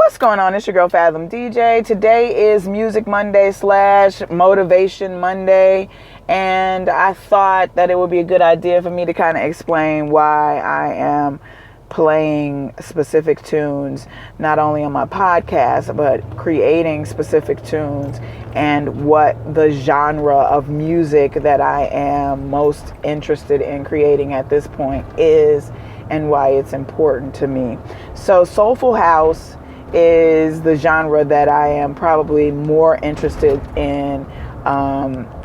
What's going on? It's your girl Fathom DJ. Today is Music Monday / Motivation Monday, and I thought that it would be a good idea for me to kind of explain why I am playing specific tunes, not only on my podcast, but creating specific tunes, and what the genre of music that I am most interested in creating at this point is, and why it's important to me. So soulful house is the genre that I am probably more interested in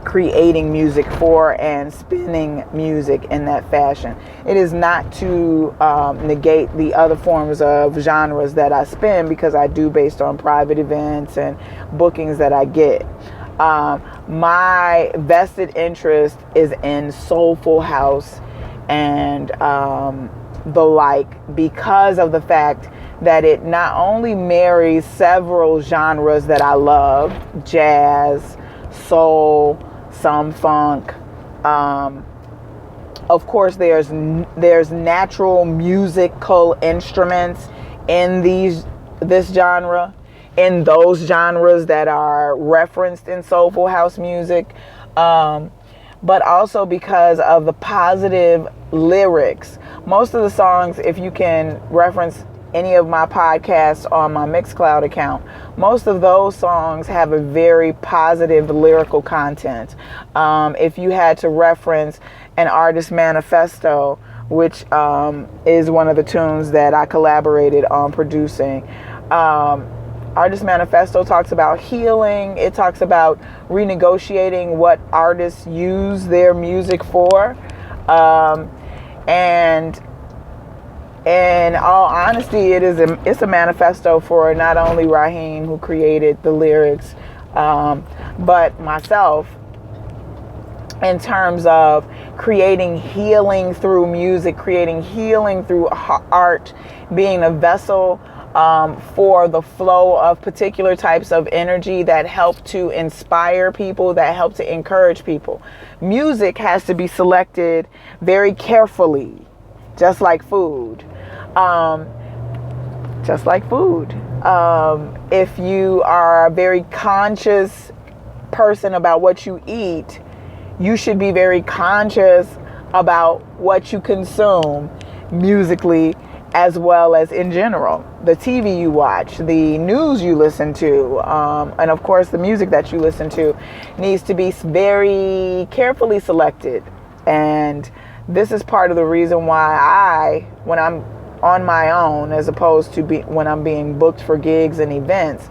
creating music for and spinning music in that fashion. It is not to negate the other forms of genres that I spin, because I do based on private events and bookings that I get. My vested interest is in soulful house and the like, because of the fact that it not only marries several genres that I love: jazz, soul, some funk. Of course, there's natural musical instruments in this genre, in those genres that are referenced in soulful house music, but also because of the positive lyrics. Most of the songs, if you can reference any of my podcasts on my Mixcloud account, most of those songs have a very positive lyrical content. If you had to reference an Artist Manifesto, which is one of the tunes that I collaborated on producing, Artist Manifesto talks about healing. It talks about renegotiating what artists use their music for. And in all honesty, it's a manifesto for not only Raheem, who created the lyrics, but myself, in terms of creating healing through music, creating healing through art, being a vessel for the flow of particular types of energy that help to inspire people, that help to encourage people. Music has to be selected very carefully, just like food. If you are a very conscious person about what you eat, you should be very conscious about what you consume musically, as well as in general. The TV you watch, the news you listen to, and of course the music that you listen to needs to be very carefully selected. And this is part of the reason why when I'm on my own, as opposed to when I'm being booked for gigs and events,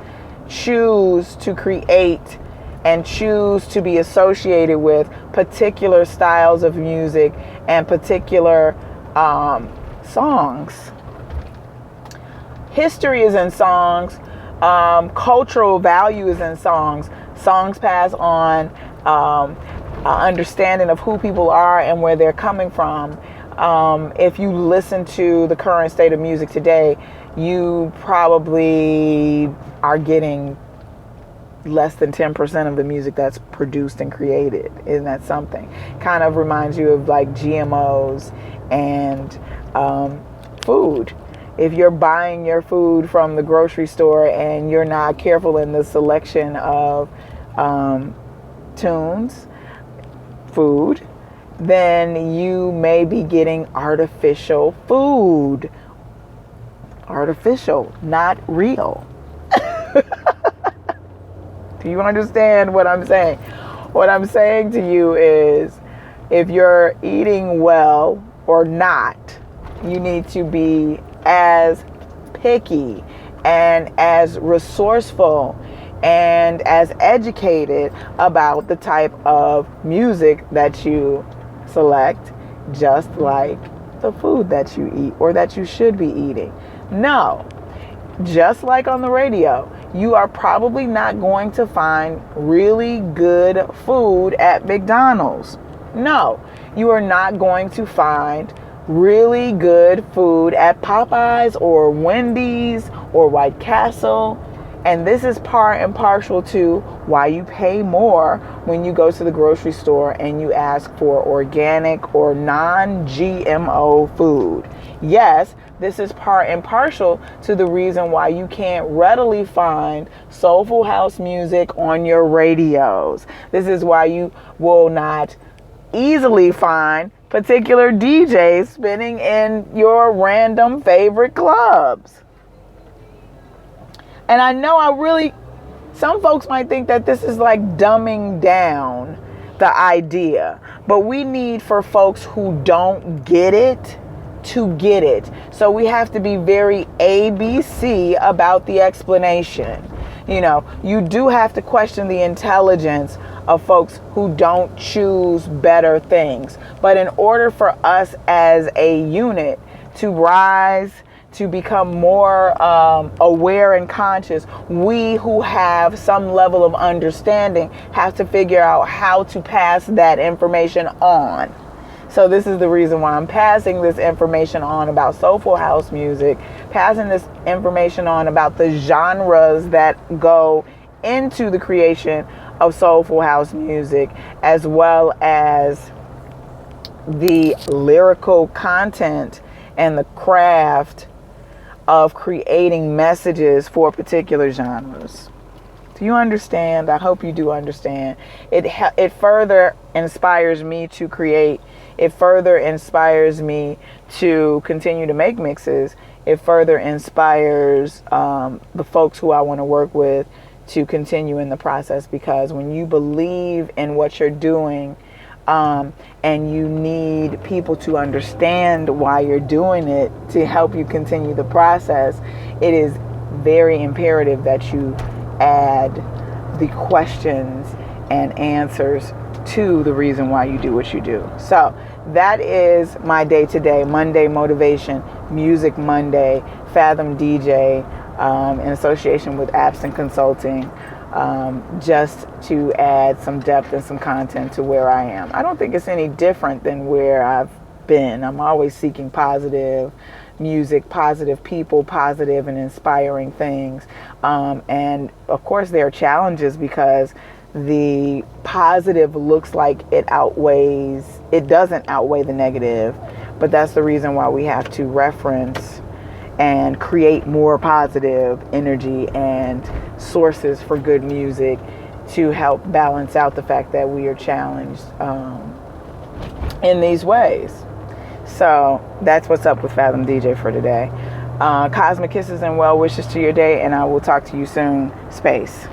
choose to create and choose to be associated with particular styles of music and particular songs. History is in songs. Cultural value is in songs. Songs pass on understanding of who people are and where they're coming from. If you listen to the current state of music today, you probably are getting less than 10% of the music that's produced and created. Isn't that something? Kind of reminds you of like GMOs and food. If you're buying your food from the grocery store and you're not careful in the selection of food, then you may be getting artificial food. Artificial, not real. Do you understand what I'm saying? What I'm saying to you is, if you're eating well or not, you need to be as picky and as resourceful and as educated about the type of music that you select, just like the food that you eat or that you should be eating. No, just like on the radio, you are probably not going to find really good food at McDonald's. No, you are not going to find really good food at Popeyes or Wendy's or White Castle. And this is part and partial to why you pay more when you go to the grocery store and you ask for organic or non-GMO food. Yes, this is part and partial to the reason why you can't readily find soulful house music on your radios. This is why you will not easily find particular DJs spinning in your random favorite clubs. And I know some folks might think that this is like dumbing down the idea, but we need for folks who don't get it to get it. So we have to be very ABC about the explanation. You know, you do have to question the intelligence of folks who don't choose better things. But in order for us as a unit to rise, to become more aware and conscious, we who have some level of understanding have to figure out how to pass that information on. So this is the reason why I'm passing this information on about soulful house music, passing this information on about the genres that go into the creation of soulful house music, as well as the lyrical content and the craft of creating messages for particular genres. Do you understand? I hope you do understand. It further inspires me to create. It further inspires me to continue to make mixes. It further inspires the folks who I want to work with to continue in the process, because when you believe in what you're doing, and you need people to understand why you're doing it to help you continue the process, it is very imperative that you add the questions and answers to the reason why you do what you do. So that is my day-to-day Monday Motivation Music Monday, Fathom DJ, in association with Absent Consulting. Just to add some depth and some content to where I am. I don't think it's any different than where I've been. I'm always seeking positive music, positive people, positive and inspiring things. And of course there are challenges, because the positive looks like it doesn't outweigh the negative. But that's the reason why we have to reference and create more positive energy and sources for good music to help balance out the fact that we are challenged in these ways. So that's what's up with Fathom DJ for today. Cosmic kisses and well wishes to your day, and I will talk to you soon. Space.